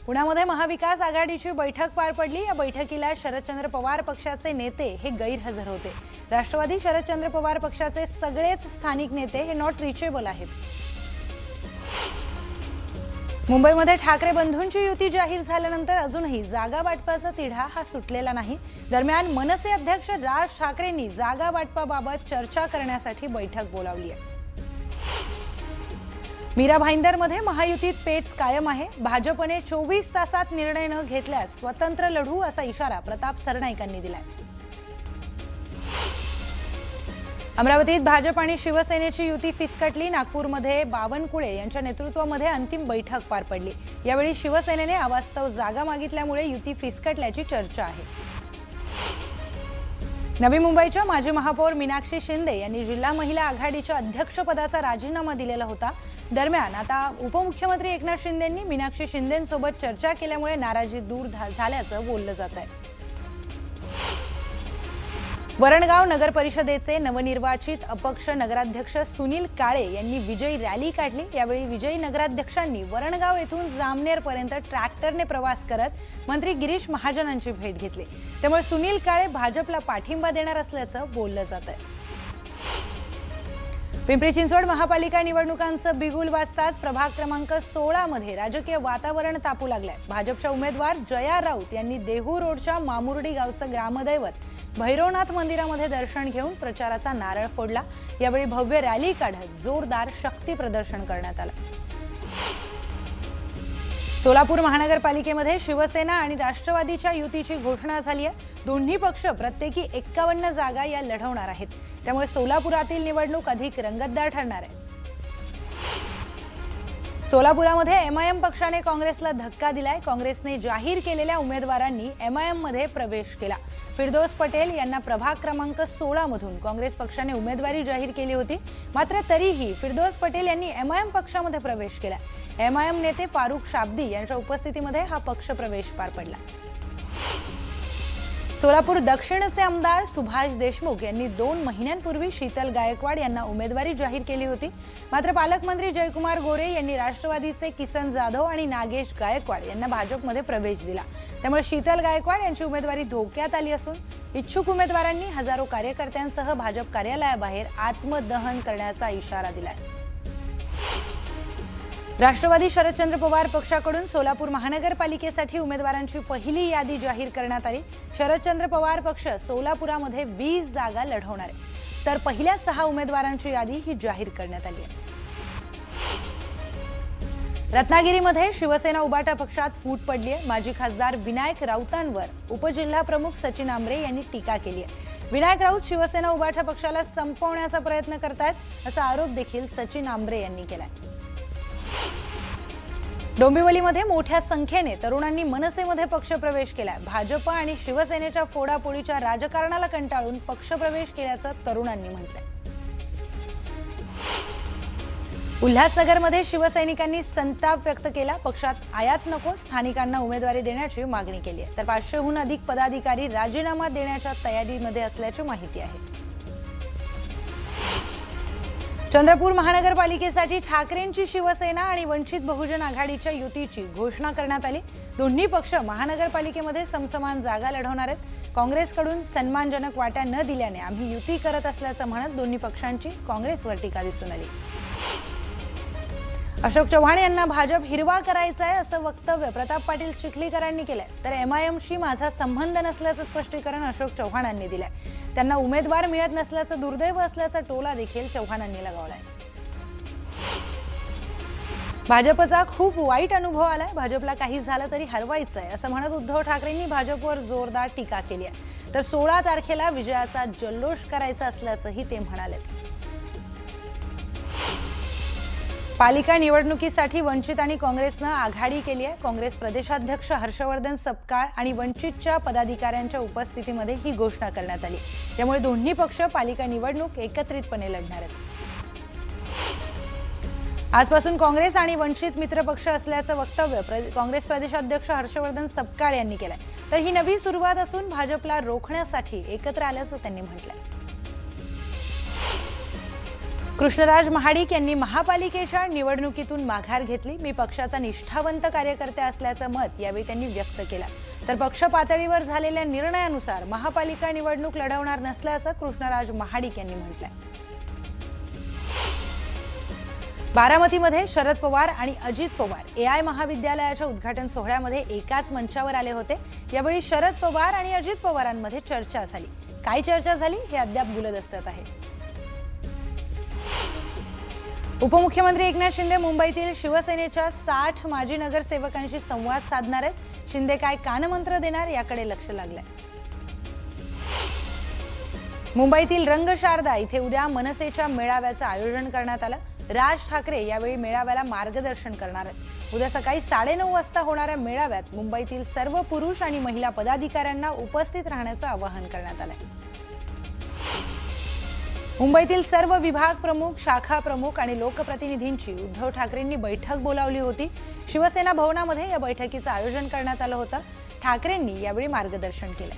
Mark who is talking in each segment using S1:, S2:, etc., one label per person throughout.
S1: पुण्यामध्ये महाविकास आघाडीची बैठक पार पडली। या बैठकीला शरदचंद्र पवार पक्षाचे नेते हे गैरहजर होते। राष्ट्रवादी शरदचंद्र पवार पक्षाचे सगळेच स्थानिक नेते हे नॉट रिचेबल आहेत। मुंबईमध्ये ठाकरे बंधूंची युती जाहीर झाल्यानंतर अजूनही जागा वाटपाचा तिढा हा सुटलेला नाही। दरम्यान मनसे अध्यक्ष राज ठाकरेंनी जागा वाटपाबाबत चर्चा करण्यासाठी बैठक बोलावली आहे। मीरा भाईंदरमध्ये महायुतीत पेच कायम आहे। भाजपने 24 तासात निर्णय न घेतल्यास स्वतंत्र लढू असा इशारा प्रताप सरनाईकांनी दिलाय। अमरावतीत भाजप आणि शिवसेनेची युती फिसकटली। नागपूरमध्ये बावनकुळे यांच्या नेतृत्वामध्ये अंतिम बैठक पार पडली। यावेळी शिवसेनेने अवास्तव जागा मागितल्यामुळे युती फिसकटल्याची चर्चा आहे। नवी मुंबईच्या माजी महापौर मीनाक्षी शिंदे यांनी जिल्हा महिला आघाडीच्या अध्यक्षपदाचा राजीनामा दिलेला होता। दरम्यान आता उपमुख्यमंत्री एकनाथ शिंदेंनी मीनाक्षी शिंदेंसोबत चर्चा केल्यामुळे नाराजी दूर झाल्याचं बोललं जात आहे। वरणगाव नगर परिषदेचे नवनिर्वाचित अपक्ष नगराध्यक्ष सुनील काळे यांनी विजयी रॅली काढली। यावेळी विजयी नगराध्यक्षांनी वरणगाव येथून जामनेरपर्यंत ट्रॅक्टरने प्रवास करत मंत्री गिरीश महाजनांची भेट घेतली। त्यामुळे सुनील काळे भाजपला पाठिंबा देणार असल्याचं बोललं जात आहे। पिंपरी चिंचवड महापालिका निवडणुकांचं बिगुल वाजताच प्रभाग क्रमांक 16 मध्ये राजकीय वातावरण तापू लागलंय। भाजपच्या उमेदवार जया राऊत यांनी देहू रोडच्या मामुर्डी गावचं ग्रामदैवत भैरवनाथ मंदिरामध्ये दर्शन घेऊन प्रचाराचा नारळ फोडला। यावेळी भव्य रॅली काढत जोरदार शक्ती प्रदर्शन करण्यात आलं। सोलापूर महानगरपालिकेमध्ये शिवसेना आणि राष्ट्रवादीच्या युतीची घोषणा झाली आहे। दोन्ही पक्ष प्रत्येकी 51 जागा या लढवणार आहेत। त्यामुळे सोलापुरातील निवडणूक अधिक रंगतदार ठरणार आहे। सोलापुरामध्ये एमआयएम पक्षाने काँग्रेसला धक्का दिलाय। काँग्रेसने जाहीर केलेल्या उमेदवारांनी एमआयएम मध्ये प्रवेश केला। फिरदौस पटेल यांना प्रभाग क्रमांक 16 मधून काँग्रेस पक्षाने उमेदवारी जाहीर केली होती। मात्र तरीही फिरदौस पटेल यांनी एमआयएम पक्षामध्ये प्रवेश केला। एमआयएम नेते फारुख शाब्दी यांच्या उपस्थितीमध्ये हा पक्ष प्रवेश पार पडला। सोलापूर दक्षिणचे आमदार सुभाष देशमुख यांनी 2 महिन्यांपूर्वी शीतल गायकवाड यांना उमेदवारी जाहीर केली होती। मात्र पालकमंत्री जयकुमार गोरे यांनी राष्ट्रवादीचे किसन जाधव आणि नागेश गायकवाड यांना भाजपमध्ये प्रवेश दिला। त्यामुळे शीतल गायकवाड यांची उमेदवारी धोक्यात आली असून इच्छुक उमेदवारांनी हजारो कार्यकर्त्यांसह भाजप कार्यालयाबाहेर आत्मदहन करण्याचा इशारा दिलाय। राष्ट्रवादी शरदचंद्र पवार पक्षाकडून सोलापूर महानगरपालिकेसाठी उमेदवारांची पहिली यादी जाहीर करण्यात आली। शरदचंद्र पवार पक्ष सोलापुरामध्ये 20 जागा लढवणार आहे, तर पहिल्या 6 उमेदवारांची यादी ही जाहीर करण्यात आली आहे। रत्नागिरीमध्ये शिवसेना उबाटा पक्षात फूट पडली आहे। माजी खासदार विनायक राऊतांवर उपजिल्हा प्रमुख सचिन आंबरे यांनी टीका केली आहे। विनायक राऊत शिवसेना उबाटा पक्षाला संपवण्याचा प्रयत्न करतायत असा आरोप देखील सचिन आंबरे यांनी केलाय। डोंबिवलीमध्ये मोठ्या संख्येने तरुणांनी मनसेमध्ये पक्षप्रवेश केलाय। भाजप आणि शिवसेनेच्या फोडाफोडीच्या राजकारणाला कंटाळून पक्षप्रवेश केल्याचं तरुणांनी म्हटलंय। उल्हासनगरमध्ये शिवसैनिकांनी संताप व्यक्त केला। पक्षात आयात नको, स्थानिकांना उमेदवारी देण्याची मागणी केली आहे। तर 500हून अधिक पदाधिकारी राजीनामा देण्याच्या तयारीमध्ये असल्याची माहिती आहे। चंद्रपूर महानगरपालिकेसाठी ठाकरेंची शिवसेना आणि वंचित बहुजन आघाडीच्या युतीची घोषणा करण्यात आली। दोन्ही पक्ष महानगरपालिकेमध्ये समसमान जागा लढवणार आहेत। काँग्रेसकडून सन्मानजनक वाटा न दिल्याने आम्ही युती करत असल्याचं म्हणत दोन्ही पक्षांची काँग्रेसवर टीका दिसून आली। अशोक चव्हाण यांना भाजप हिरवा करायचा आहे असं वक्तव्य प्रताप पाटील चिखलीकरांनी केलंय। तर एमआयएमशी माझा संबंध नसल्याचं स्पष्टीकरण अशोक चव्हाणांनी दिलंय। त्यांना उमेदवार मिळत नसल्याचं दुर्दैव असल्याचा टोला देखील चव्हाणांनी लगावलाय। भाजपचा खूप वाईट अनुभव आलाय। भाजपला काही झालं तरी हरवायचंय असं म्हणत उद्धव ठाकरेंनी भाजपवर जोरदार टीका केली आहे। तर 16 तारखेला विजयाचा जल्लोष करायचा असल्याचंही ते म्हणाले। पालिका निवडणुकीसाठी वंचित आणि काँग्रेसनं आघाडी केली आहे। काँग्रेस प्रदेशाध्यक्ष हर्षवर्धन सपकाळ आणि वंचितच्या पदाधिकाऱ्यांच्या उपस्थितीमध्ये ही घोषणा करण्यात आली। त्यामुळे दोन्ही पक्ष पालिका निवडणूक एकत्रितपणे लढणार आहेत। आजपासून काँग्रेस आणि वंचित मित्रपक्ष असल्याचं वक्तव्य काँग्रेस प्रदेशाध्यक्ष हर्षवर्धन सपकाळ यांनी केलंय। तर ही नवी सुरुवात असून भाजपला रोखण्यासाठी एकत्र आल्याचं त्यांनी म्हटलंय। कृष्णराज महाडिक यांनी महापालिकेच्या निवडणुकीतून माघार घेतली. मी पक्षाचा निष्ठावंत कार्यकर्ता असल्याचं मत यावेळी त्यांनी व्यक्त केलं. तर पक्ष पातळीवर झालेल्या निर्णयानुसार महापालिका निवडणूक लढवणार नसल्याचं कृष्णराज महाडिक यांनी म्हटलंय. बारामतीमध्ये शरद पवार आणि अजित पवार एआय महाविद्यालयाच्या उद्घाटन सोहळ्यामध्ये एकाच मंचावर आले होते. यावेळी शरद पवार आणि अजित पवारांमध्ये चर्चा झाली. काय चर्चा झाली हे अद्याप गुलदस्त्यात आहे. उपमुख्यमंत्री एकनाथ शिंदे मुंबईतील शिवसेनेच्या 60 माजी नगरसेवकांशी संवाद साधणार आहेत. शिंदे काय कानमंत्र देणार याकडे लक्ष लागलंय. मुंबईतील रंगशारदा इथे उद्या मनसेच्या मेळाव्याचं आयोजन करण्यात आलं. राज ठाकरे यावेळी मेळाव्याला मार्गदर्शन करणार आहेत. उद्या सकाळी 9:30 वाजता होणाऱ्या मेळाव्यात मुंबईतील सर्व पुरुष आणि महिला पदाधिकाऱ्यांना उपस्थित राहण्याचं आवाहन करण्यात आलंय. मुंबईतील सर्व विभाग प्रमुख, शाखा प्रमुख आणि लोकप्रतिनिधींची उद्धव ठाकरेंनी बैठक बोलावली होती. शिवसेना भवनामध्ये या बैठकीचं आयोजन करण्यात आलं होतं. ठाकरेंनी यावेळी मार्गदर्शन केलं.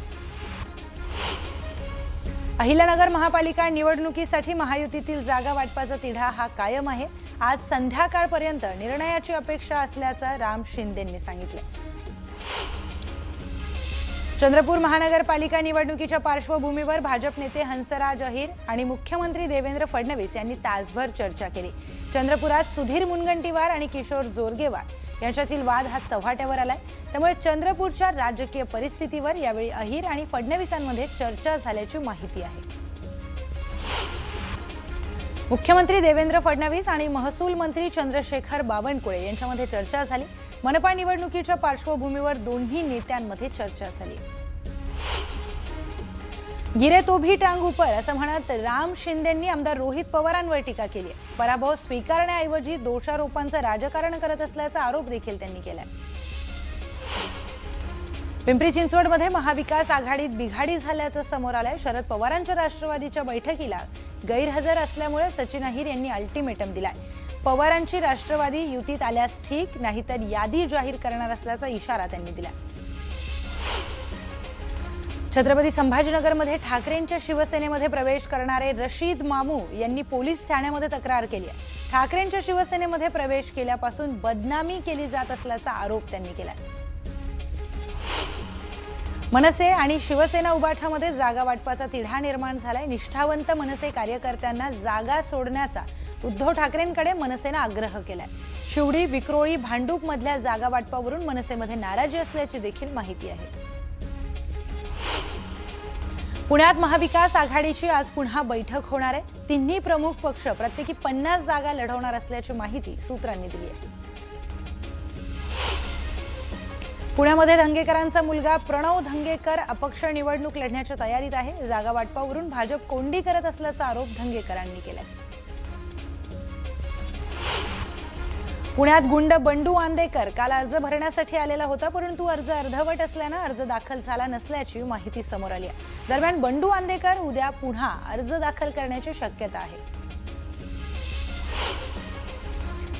S1: अहिल्यानगर महापालिका निवडणुकीसाठी महायुतीतील जागा वाटपाचा तिढा हा कायम आहे. आज संध्याकाळपर्यंत निर्णयाची अपेक्षा असल्याचं राम शिंदेंनी सांगितलं. चंद्रपूर महानगरपालिका निवडणुकीच्या पार्श्वभूमीवर भाजप नेते हंसराज अहिर आणि मुख्यमंत्री देवेंद्र फडणवीस यांनी तासभर चर्चा केली. चंद्रपुरात सुधीर मुनगंटीवार आणि किशोर जोरगेवार यांच्यातील वाद हा चव्हाट्यावर आलाय. त्यामुळे चंद्रपूरच्या राजकीय परिस्थितीवर यावेळी अहिर आणि फडणवीसांमध्ये चर्चा झाल्याची माहिती आहे. मुख्यमंत्री देवेंद्र फडणवीस आणि महसूल मंत्री चंद्रशेखर बावनकुळे यांच्यामध्ये चर्चा झाली. मनपा निवडणुकीच्या पार्श्वभूमीवर दोन्ही नेत्यांमध्ये चर्चा झाली. गिरे तो भी टांग ऊपर असं म्हणत राम शिंदेंनी आमदार रोहित पवारांवर टीका केली. पराभव स्वीकारण्याऐवजी दोषारोपांचं राजकारण करत असल्याचा आरोप देखील त्यांनी केलाय. पिंपरी चिंचवडमध्ये महाविकास आघाडीत बिघाडी झाल्याचं समोर आलंय. शरद पवारांच्या राष्ट्रवादीच्या बैठकीला गैरहजर असल्यामुळे सचिन अहिर यांनी अल्टिमेटम दिलाय. पवारांची राष्ट्रवादी युतीत आल्यास ठीक, नाहीतर यादी जाहीर करणार असल्याचा इशारा त्यांनी दिला. छत्रपती संभाजीनगरमध्ये ठाकरेंच्या शिवसेनेमध्ये प्रवेश करणारे रशीद मामू यांनी पोलीस ठाण्यामध्ये तक्रार केली आहे. ठाकरेंच्या शिवसेनेमध्ये प्रवेश केल्यापासून बदनामी केली जात असल्याचा आरोप त्यांनी केला. मनसे आणि शिवसेना उबाठामध्ये जागा वाटपाचा तिढा निर्माण झालाय. निष्ठावंत मनसे कार्यकर्त्यांना जागा सोडण्याचा उद्धव ठाकरेंकडे मनसेनं आग्रह केलाय. शिवडी, विक्रोळी, भांडूप मधल्या जागा वाटपावरून मनसेमध्ये नाराजी असल्याची देखील माहिती आहे. पुण्यात महाविकास आघाडीची आज पुन्हा बैठक होणार आहे. तिन्ही प्रमुख पक्ष प्रत्येकी 50 जागा लढवणार असल्याची माहिती सूत्रांनी दिली आहे. पुण्यामध्ये धंगेकरांचा मुलगा प्रणव धंगेकर अपक्ष निवडणूक लढण्याच्या तयारीत आहे. जागा वाटपावरून भाजप कोंडी करत असल्याचा आरोप धंगेकरांनी केलाय. पुण्यात गुंड बंडू आंदेकर काल अर्ज भरण्यासाठी आलेला होता, परंतु अर्ज अर्धवट असल्यानं अर्ज दाखल झाला नसल्याची माहिती समोर आली आहे. दरम्यान बंडू आंदेकर उद्या पुन्हा अर्ज दाखल करण्याची शक्यता आहे.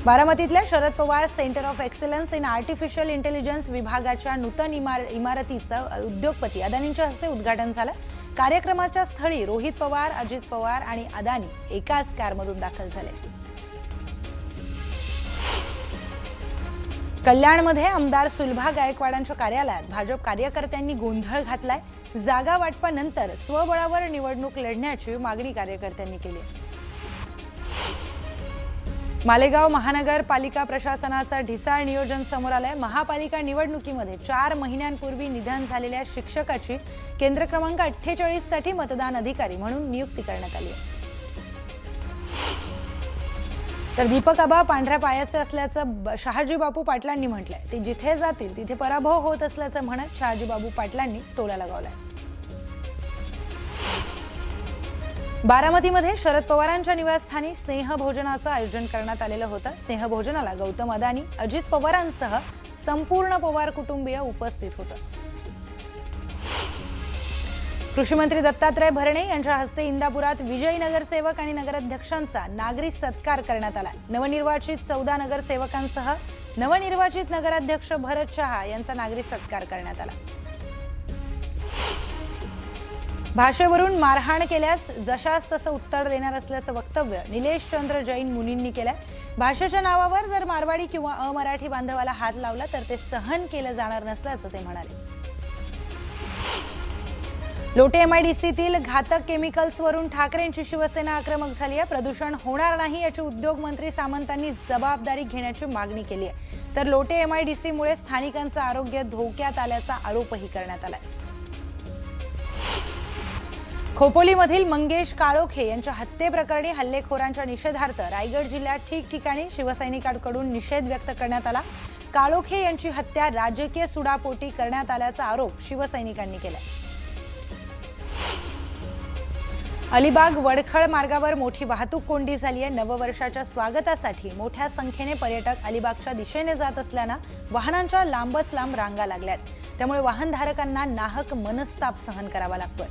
S1: बारामतीतल्या Sharad Pawar centre of excellence in artificial intelligence विभागाच्या नूतन इमारतीचं उद्योगपती अदानींच्या हस्ते उद्घाटन झालं. कार्यक्रमाच्या स्थळी रोहित पवार, अजित पवार आणि अदानी एकाच कारमधून दाखल झाले. कल्याणमध्ये आमदार सुलभा गायकवाडांच्या कार्यालयात भाजप कार्यकर्त्यांनी गोंधळ घातलाय. जागा वाटपानंतर स्वबळावर निवडणूक लढण्याची मागणी कार्यकर्त्यांनी केली. मालेगाव महानगरपालिका प्रशासनाचं ढिसाळ नियोजन समोर आलंय. महापालिका निवडणुकीमध्ये 4 महिन्यांपूर्वी निधन झालेल्या शिक्षकाची केंद्र क्रमांक 48 साठी मतदान अधिकारी म्हणून नियुक्ती करण्यात आली आहे. तर दीपक आबा पांढऱ्या पायाचे असल्याचं शहाजी बापू पाटलांनी म्हटलंय. ते जिथे जातील तिथे पराभव होत असल्याचं म्हणत शहाजी बापू पाटलांनी टोला लगावलाय. बारामतीमध्ये शरद पवारांच्या निवासस्थानी स्नेहभोजनाचं आयोजन करण्यात आलेलं होतं. स्नेहभोजनाला गौतम अदानी, अजित पवारांसह संपूर्ण पवार कुटुंबीय उपस्थित होतं. कृषी मंत्री दत्तात्रय भरणे यांच्या हस्ते इंदापुरात विजयी नगरसेवक आणि नगराध्यक्षांचा नागरी सत्कार करण्यात आला. नवनिर्वाचित 14 नगरसेवकांसह नवनिर्वाचित नगराध्यक्ष भरत शहा यांचा नागरी सत्कार करण्यात आला. भाषेवरून मारहाण केल्यास जशास तसं उत्तर देणार असल्याचं वक्तव्य निलेश चंद्र जैन मुनींनी केलंय। भाषेच्या नावावर जर मारवाडी किंवा अमराठी बांधवाला हात लावला तर ते सहन केलं जाणार नसल्याचं ते म्हणाले। लोटे एमआयडीसीतील घातक केमिकल्सवरून ठाकरेंची शिवसेना आक्रमक झाली आहे। प्रदूषण होणार नाही याची उद्योग मंत्री सामंतांनी जबाबदारी घेण्याची मागणी केली आहे। तर लोटे एमआयडीसीमुळे स्थानिकांचं आरोग्य धोक्यात आल्याचा आरोपही करण्यात आलाय। खोपोलीमधील मंगेश काळोखे यांच्या हत्येप्रकरणी हल्लेखोरांच्या निषेधार्थ रायगड जिल्ह्यात ठिकठिकाणी शिवसैनिकांकडून निषेध व्यक्त करण्यात आला। काळोखे यांची हत्या राजकीय सुडापोटी करण्यात आल्याचा आरोप शिवसैनिकांनी केलाय। अलिबाग वडखळ मार्गावर मोठी वाहतूक कोंडी झाली आहे। नववर्षाच्या स्वागतासाठी मोठ्या संख्येने पर्यटक अलिबागच्या दिशेने जात असल्यानं वाहनांच्या लांबच लांब रांगा लागल्यात। त्यामुळे वाहनधारकांना नाहक मनस्ताप सहन करावा लागतोय।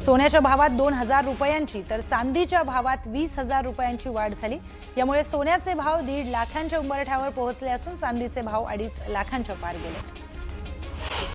S1: सोन्याच्या भावात 2000 रुपयांची तर चांदीच्या भावात 20,000 रुपयांची वाढ झाली। यामुळे सोन्याचे भाव 1.5 लाखांच्या उंबरठ्यावर पोहोचले असून चांदीचे भाव 2.5 लाखांच्या पार गेले।